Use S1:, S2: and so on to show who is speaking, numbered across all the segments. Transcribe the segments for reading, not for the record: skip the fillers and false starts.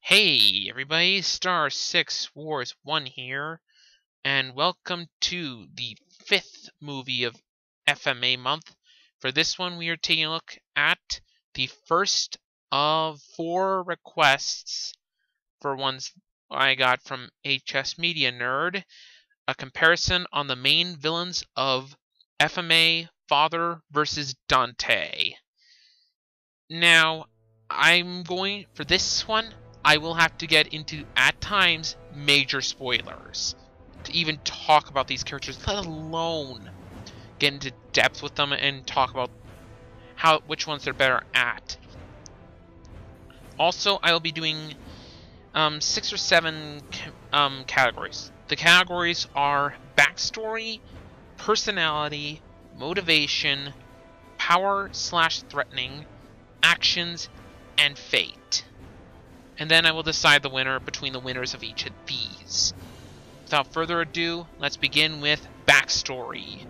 S1: Hey everybody, Star 6 Wars 1 here, and welcome to the 5th movie of FMA month. For this one, we are taking a look at the first of 4 requests for ones I got from HS Media Nerd, a comparison on the main villains of FMA Father vs. Dante. Now, for this one, I will have to get into, at times, major spoilers to even talk about these characters, let alone get into depth with them and talk about which ones they're better at. Also, I will be doing 6 or 7 categories. The categories are backstory, personality, motivation, power/threatening, actions, and fate. And then I will decide the winner between the winners of each of these. Without further ado, let's begin with backstory.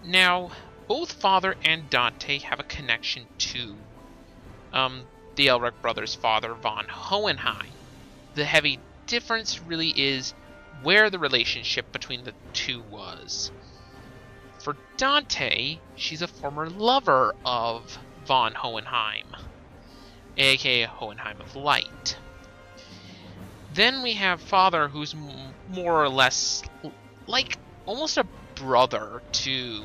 S1: Now, both Father and Dante have a connection to the Elric brothers' father, von Hohenheim. The heavy difference really is where the relationship between the two was. For Dante, she's a former lover of von Hohenheim, aka Hohenheim of Light. Then we have Father, who's more or less like almost a brother to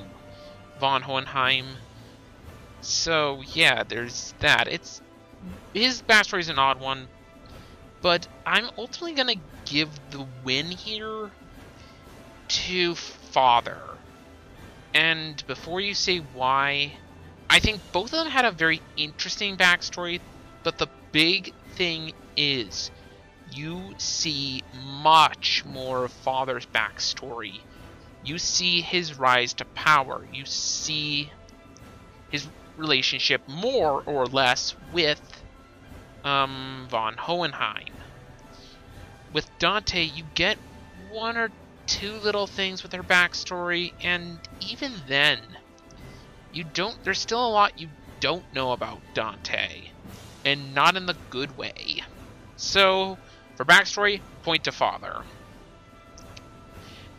S1: von Hohenheim. So yeah, there's that. His backstory is an odd one, but I'm ultimately gonna give the win here to Father. And before you say why, I think both of them had a very interesting backstory, but the big thing is you see much more of Father's backstory. You see his rise to power. You see his relationship more or less with von Hohenheim. With Dante, you get 1 or 2 little things with her backstory, and even then, there's still a lot you don't know about Dante, and not in the good way. So, for backstory, point to Father.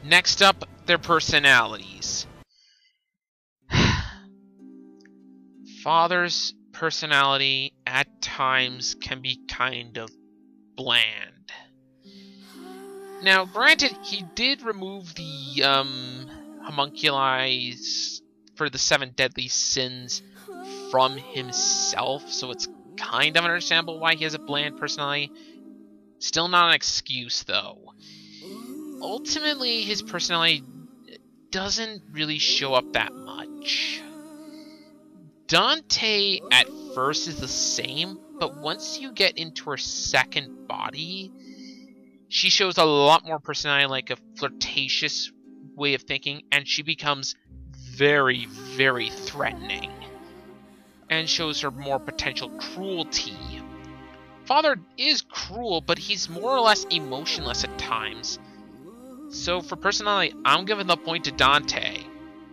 S1: Next up, their personalities. Father's personality at times can be kind of bland. Now, granted, he did remove the homunculi for the 7 deadly sins from himself, so it's kind of understandable why he has a bland personality. Still not an excuse, though. Ultimately, his personality doesn't really show up that much. Dante at first is the same, but once you get into her second body, she shows a lot more personality, like a flirtatious way of thinking, and she becomes very, very threatening, and shows her more potential cruelty. Father is cruel, but he's more or less emotionless at times. So for personality, I'm giving the point to Dante,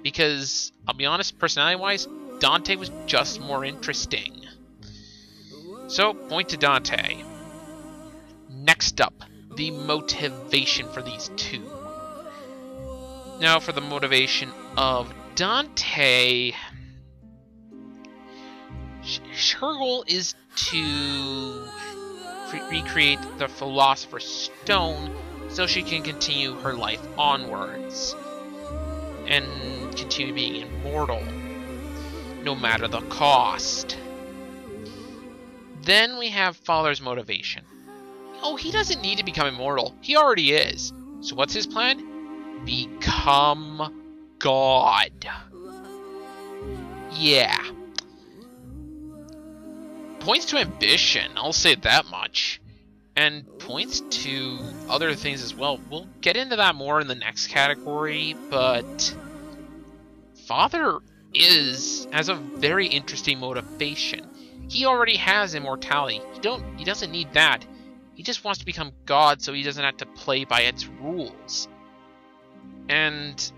S1: because, I'll be honest, personality-wise, Dante was just more interesting. So, point to Dante. Next up, the motivation for these two. Now for the motivation of Dante, her goal is to recreate the Philosopher's Stone so she can continue her life onwards and continue being immortal, no matter the cost. Then we have Father's motivation. Oh, he doesn't need to become immortal. He already is. So what's his plan? Become God. Yeah. Points to ambition, I'll say that much. And points to other things as well. We'll get into that more in the next category, but Father has a very interesting motivation. He already has immortality. He doesn't need that. He just wants to become God so he doesn't have to play by its rules. And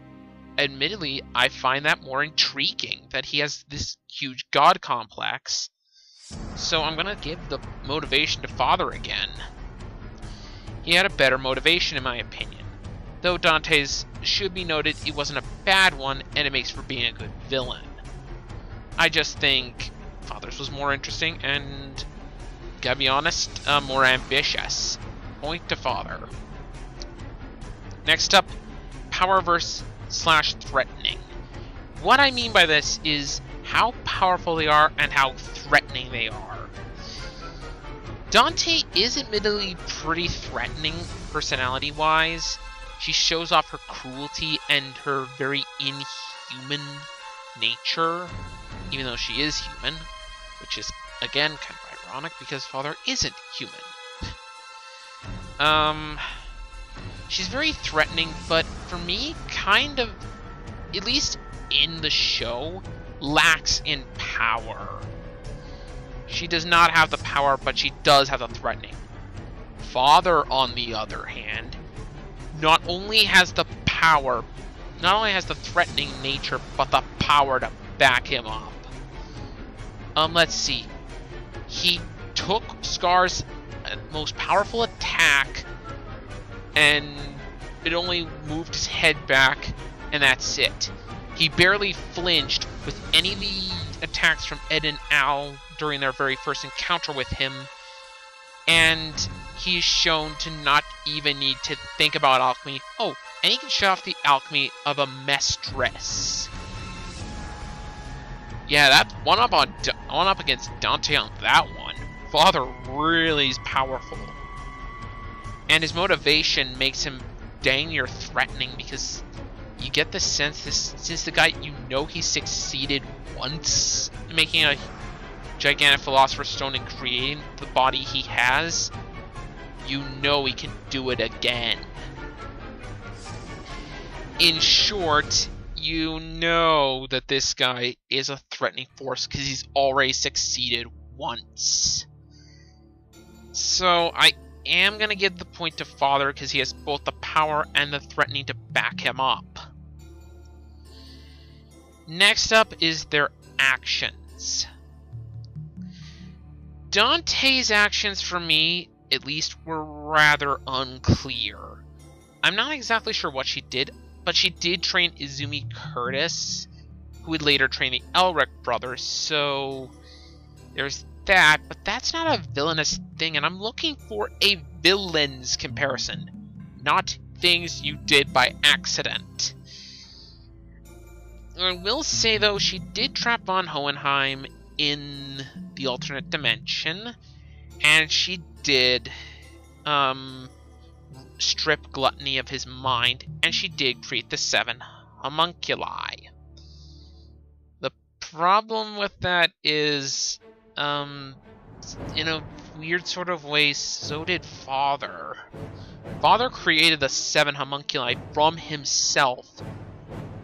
S1: admittedly, I find that more intriguing, that he has this huge God complex So I'm going to give the motivation to Father again. He had a better motivation in my opinion. Though Dante's should be noted, it wasn't a bad one, and it makes for being a good villain. I just think Father's was more interesting and, gotta be honest, more ambitious. Point to Father. Next up, power verse / threatening. What I mean by this is how powerful they are and how threatening they are. Dante is admittedly pretty threatening personality-wise. She shows off her cruelty and her very inhuman nature, even though she is human, which is, again, kind of ironic because Father isn't human. She's very threatening, but for me, kind of, at least in the show, lacks in power. She does not have the power, but she does have the threatening. Father, on the other hand, not only has the power, not only has the threatening nature, but the power to back him up. Let's see. He took Scar's most powerful attack, and it only moved his head back, and that's it. He barely flinched with any of the attacks from Ed and Al during their very first encounter with him, and he's shown to not even need to think about alchemy. Oh, and he can show off the alchemy of a mistress. Yeah, that's one up against Dante on that one. Father really is powerful. And his motivation makes him dang near threatening, because you get the sense this is the guy, you know, he succeeded once in making a gigantic Philosopher's Stone and creating the body he has. You know he can do it again. In short, you know that this guy is a threatening force because he's already succeeded once. So I am going to give the point to Father because he has both the power and the threatening to back him up. Next up is their actions. Dante's actions, for me, at least, were rather unclear. I'm not exactly sure what she did, but she did train Izumi Curtis, who would later train the Elric brothers, so there's that, but that's not a villainous thing, and I'm looking for a villain's comparison, not things you did by accident. I will say, though, she did trap von Hohenheim in the alternate dimension, and she did strip Gluttony of his mind, and she did create the 7 homunculi. The problem with that is, in a weird sort of way, so did Father. Father created the 7 homunculi from himself,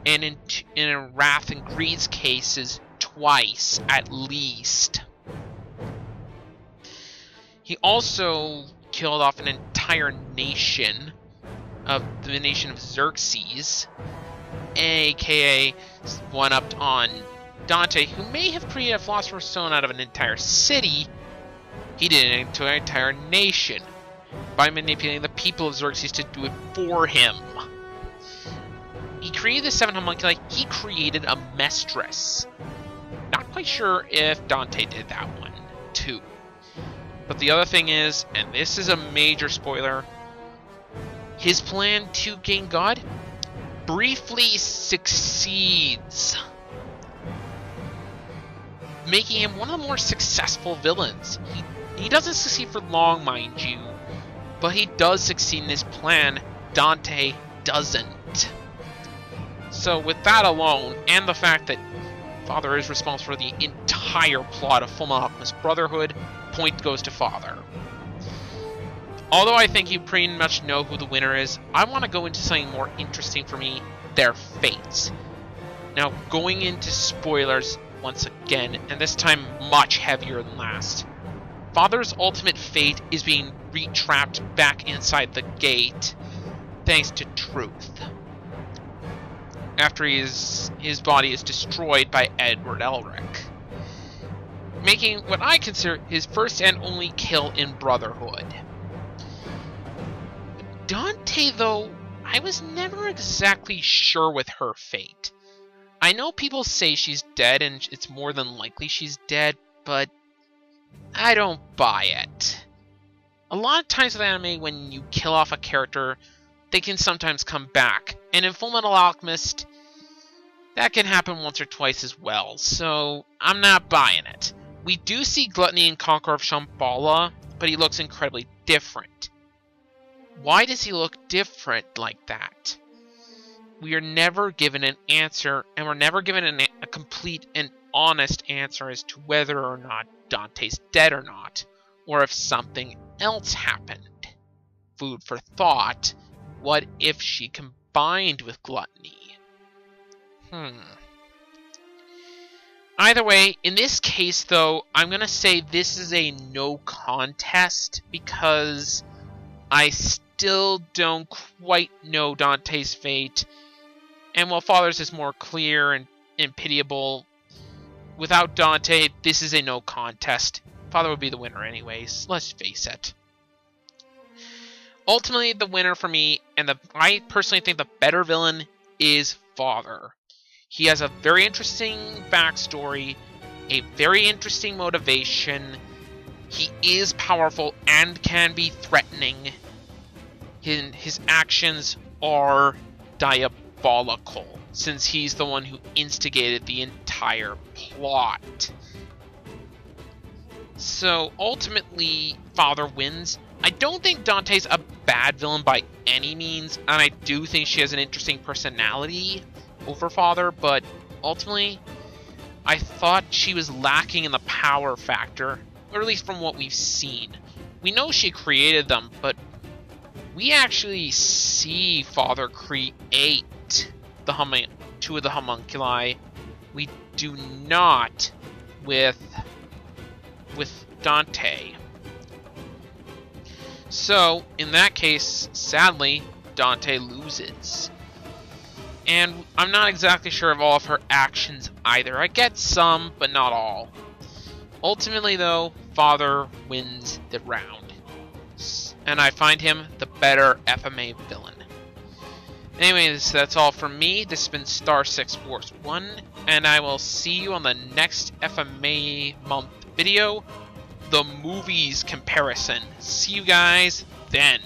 S1: and in Wrath and Greed's cases, twice at least. He also killed off an entire nation of the nation of Xerxes, aka one-upped on Dante, who may have created a Philosopher's Stone out of an entire city. He did it into an entire nation by manipulating the people of Xerxes to do it for him. He created the 7 homunculi. He created a mistress. Not quite sure if Dante did that one too. But the other thing is, and this is a major spoiler, his plan to gain God briefly succeeds, making him one of the more successful villains. He doesn't succeed for long, mind you, but he does succeed in his plan. Dante doesn't. So with that alone, and the fact that Father is responsible for the entire plot of Fullmetal Alchemist Brotherhood, point goes to Father. Although I think you pretty much know who the winner is, I want to go into something more interesting for me, their fates. Now, going into spoilers once again, and this time much heavier than last. Father's ultimate fate is being re-trapped back inside the gate, thanks to Truth, after his body is destroyed by Edward Elric. making what I consider his first and only kill in Brotherhood. Dante, though, I was never exactly sure with her fate. I know people say she's dead and it's more than likely she's dead, but I don't buy it. A lot of times with anime, when you kill off a character, they can sometimes come back. And in Fullmetal Alchemist, that can happen once or twice as well, so I'm not buying it. We do see Gluttony and Conqueror of Shambhala, but he looks incredibly different. Why does he look different like that? We are never given an answer, and we're never given a complete and honest answer as to whether or not Dante's dead or not, or if something else happened. Food for thought. What if she combined with Gluttony? Either way, in this case, though, I'm going to say this is a no contest because I still don't quite know Dante's fate. And while Father's is more clear and pitiable, without Dante, this is a no contest. Father would be the winner anyways, let's face it. Ultimately, the winner for me, and I personally think the better villain, is Father. He has a very interesting backstory, a very interesting motivation. He is powerful and can be threatening. His actions are diabolical, since he's the one who instigated the entire plot. So ultimately, Father wins. I don't think Dante's a bad villain by any means, and I do think she has an interesting personality over Father, but ultimately, I thought she was lacking in the power factor, or at least from what we've seen. We know she created them, but we actually see Father create two of the homunculi. We do not with Dante. So, in that case, sadly, Dante loses. And I'm not exactly sure of all of her actions either. I get some, but not all. Ultimately, though, Father wins the round. And I find him the better FMA villain. Anyways, that's all from me. This has been Star 6 Wars 1, and I will see you on the next FMA month video, the movies comparison. See you guys then.